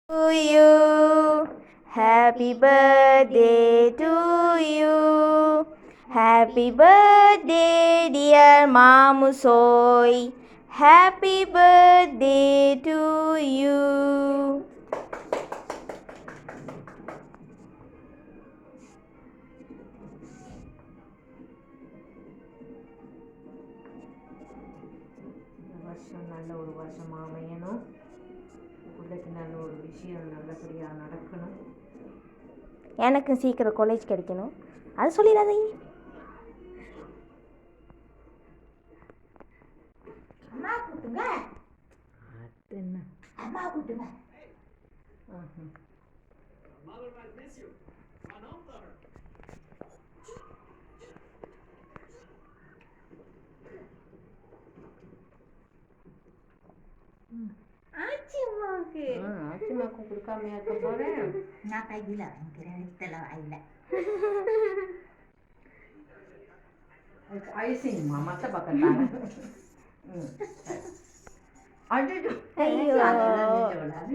To you. Happy birthday to you. Happy birthday, dear Mamusoy. Happy birthday to you. இந்த வருஷம் நல்ல ஒரு வருஷமாக அமையணும். பிள்ளைக்கு நல்ல ஒரு விஷயம் நல்லபடியாக நடக்கணும். எனக்கு சீக்கிரம் காலேஜ் கிடைக்கணும். அது சொல்லிடாதீங்க. அம்மா கூட்டுங்க. அது என்ன? அம்மா கூட்டுங்க. ஆச்சிம்மாவுக்கு ஆச்சிமாக்கும் கொடுக்காமையா இருக்க போகிறேன். நான் கையில் வாங்கிக்கிறேன். இத்தனை வாயில் ஐசிங்கம்மா மற்ற பக்கத்தாங்க. ஐயோ. அதெல்லாம்